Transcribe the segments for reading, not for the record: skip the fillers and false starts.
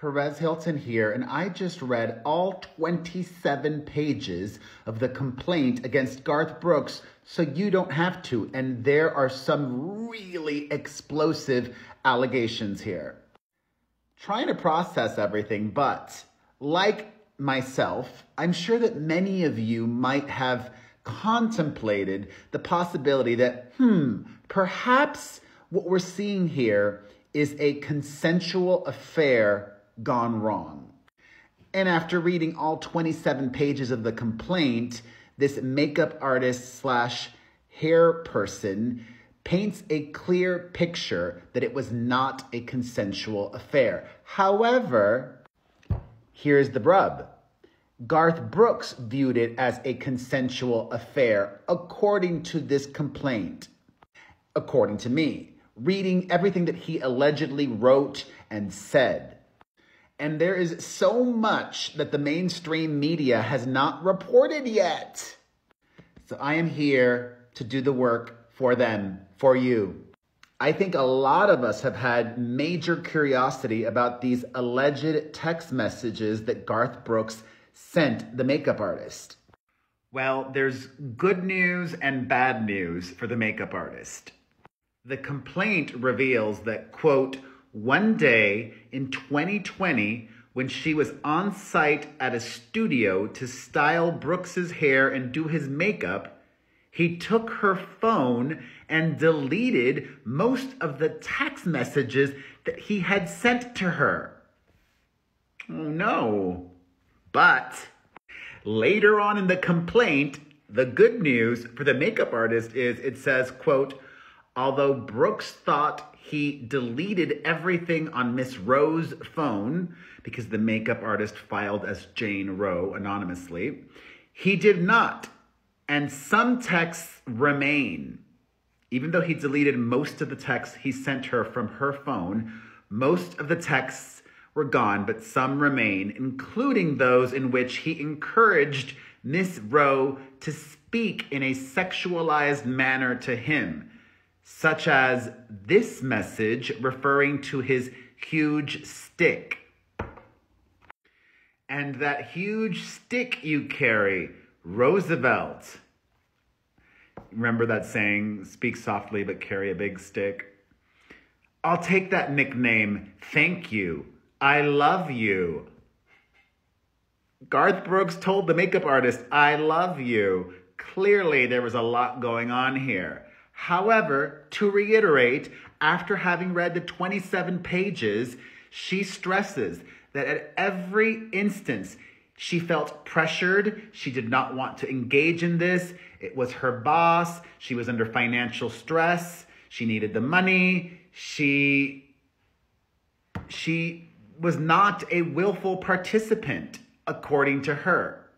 Perez Hilton here, and I just read all 27 pages of the complaint against Garth Brooks, so you don't have to. And there are some really explosive allegations here. Trying to process everything, but like myself, I'm sure that many of you might have contemplated the possibility that, perhaps what we're seeing here is a consensual affair gone wrong. And after reading all 27 pages of the complaint, this makeup artist / hair person paints a clear picture that it was not a consensual affair. However, here's the rub. Garth Brooks viewed it as a consensual affair, according to this complaint. According to me, reading everything that he allegedly wrote and said. And there is so much that the mainstream media has not reported yet. So I am here to do the work for them, for you. I think a lot of us have had major curiosity about these alleged text messages that Garth Brooks sent the makeup artist. Well, there's good news and bad news for the makeup artist. The complaint reveals that, quote, one day in 2020, when she was on site at a studio to style Brooks's hair and do his makeup, he took her phone and deleted most of the text messages that he had sent to her. Oh no. But later on in the complaint, the good news for the makeup artist is it says, quote, although Brooks thought he deleted everything on Miss Rowe's phone because the makeup artist filed as Jane Rowe anonymously, he did not. And some texts remain. Even though he deleted most of the texts he sent her from her phone, most of the texts were gone, but some remain, including those in which he encouraged Miss Rowe to speak in a sexualized manner to him, such as this message referring to his huge stick. And that huge stick you carry, Roosevelt. Remember that saying, speak softly but carry a big stick? I'll take that nickname, thank you. I love you. Garth Brooks told the makeup artist, I love you. Clearly there was a lot going on here. However, to reiterate, after having read the 27 pages, she stresses that at every instance, she felt pressured. She did not want to engage in this. It was her boss. She was under financial stress. She needed the money. She was not a willful participant, according to her.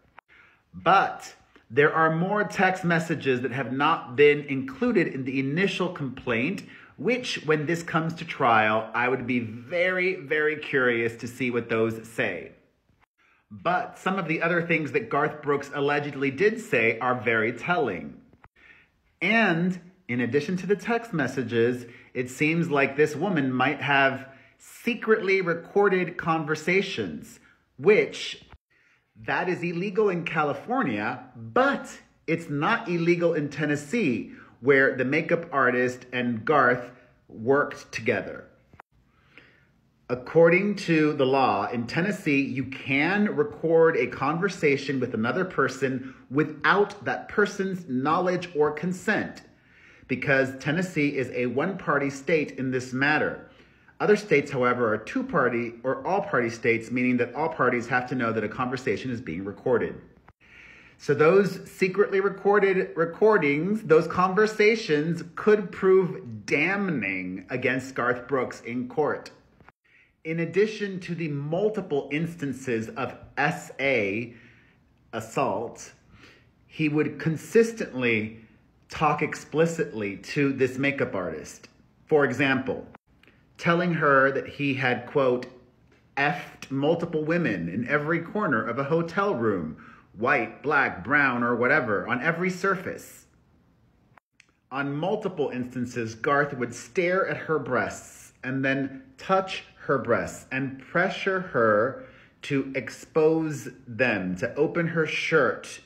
But there are more text messages that have not been included in the initial complaint, which, when this comes to trial, I would be very, very curious to see what those say. But some of the other things that Garth Brooks allegedly did say are very telling. And in addition to the text messages, it seems like this woman might have secretly recorded conversations, which that is illegal in California, but it's not illegal in Tennessee, where the makeup artist and Garth worked together. According to the law in Tennessee, you can record a conversation with another person without that person's knowledge or consent, because Tennessee is a one-party state in this matter. Other states, however, are two-party or all-party states, meaning that all parties have to know that a conversation is being recorded. So those secretly recorded recordings, those conversations could prove damning against Garth Brooks in court. In addition to the multiple instances of SA assault, he would consistently talk explicitly to this makeup artist. For example, telling her that he had, quote, effed multiple women in every corner of a hotel room, white, black, brown, or whatever, on every surface. On multiple instances, Garth would stare at her breasts and then touch her breasts and pressure her to expose them, to open her shirt,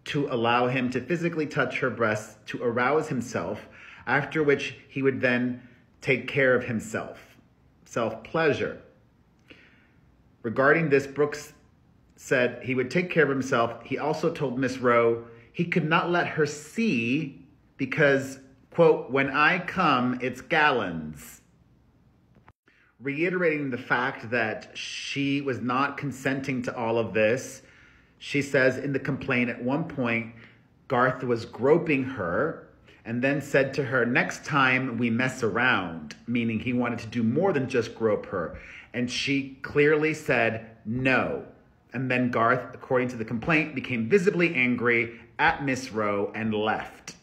to allow him to physically touch her breasts, to arouse himself, after which he would then take care of himself. Self-pleasure. Regarding this, Brooks said he would take care of himself. He also told Miss Rowe he could not let her see because, quote, when I come, it's gallons. Reiterating the fact that she was not consenting to all of this, she says in the complaint at one point, Garth was groping her and then said to her, next time we mess around, meaning he wanted to do more than just grope her. And she clearly said no. And then Garth, according to the complaint, became visibly angry at Miss Rowe and left.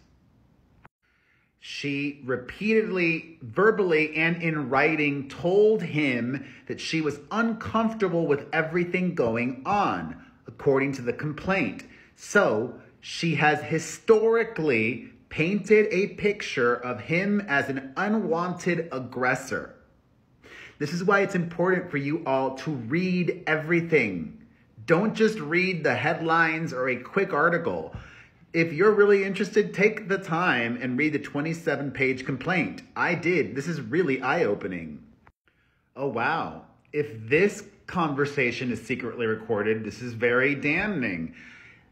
She repeatedly, verbally and in writing, told him that she was uncomfortable with everything going on, according to the complaint. So she has historically painted a picture of him as an unwanted aggressor. This is why it's important for you all to read everything. Don't just read the headlines or a quick article. If you're really interested, take the time and read the 27-page complaint. I did. This is really eye-opening. Oh, wow. If this conversation is secretly recorded, this is very damning.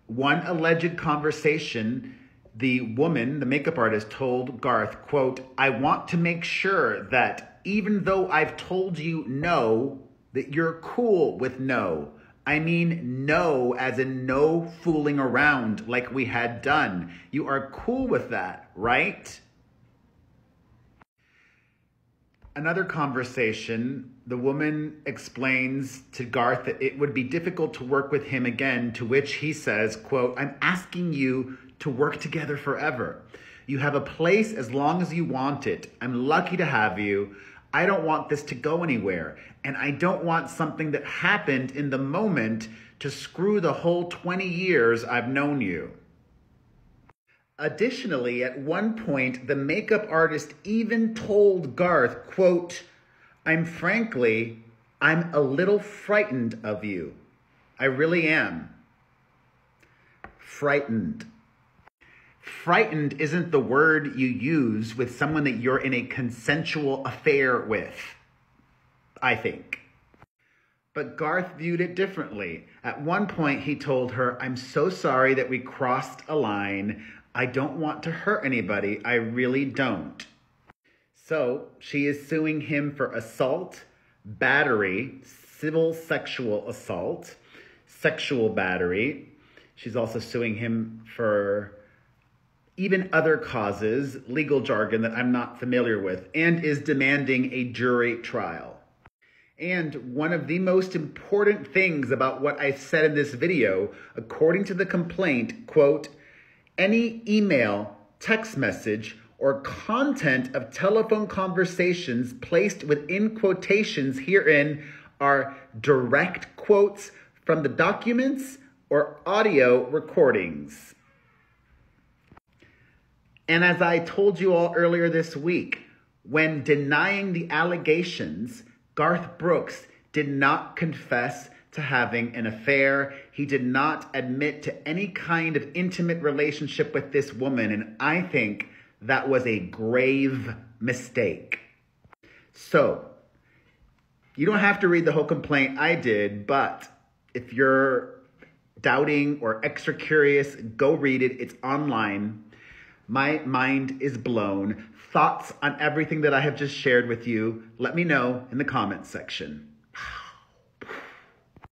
One alleged conversation, the woman, the makeup artist, told Garth, quote, I want to make sure that even though I've told you no, that you're cool with no. I mean no as in no fooling around like we had done. You are cool with that, right? Another conversation, the woman explains to Garth that it would be difficult to work with him again, to which he says, quote, I'm asking you to work together forever. You have a place as long as you want it. I'm lucky to have you. I don't want this to go anywhere. And I don't want something that happened in the moment to screw the whole 20 years I've known you. Additionally, at one point, the makeup artist even told Garth, quote, I'm a little frightened of you. I really am. Frightened. Frightened isn't the word you use with someone that you're in a consensual affair with, I think. But Garth viewed it differently. At one point, he told her, I'm so sorry that we crossed a line. I don't want to hurt anybody. I really don't. So she is suing him for assault, battery, civil sexual assault, sexual battery. She's also suing him for even other causes, legal jargon that I'm not familiar with, and is demanding a jury trial. And one of the most important things about what I said in this video, according to the complaint, quote, any email, text message, or content of telephone conversations placed within quotations herein are direct quotes from the documents or audio recordings. And as I told you all earlier this week, when denying the allegations, Garth Brooks did not confess to having an affair. He did not admit to any kind of intimate relationship with this woman, and I think that was a grave mistake. So, you don't have to read the whole complaint. I did, but if you're doubting or extra curious, go read it. It's online. My mind is blown. Thoughts on everything that I have just shared with you, let me know in the comments section.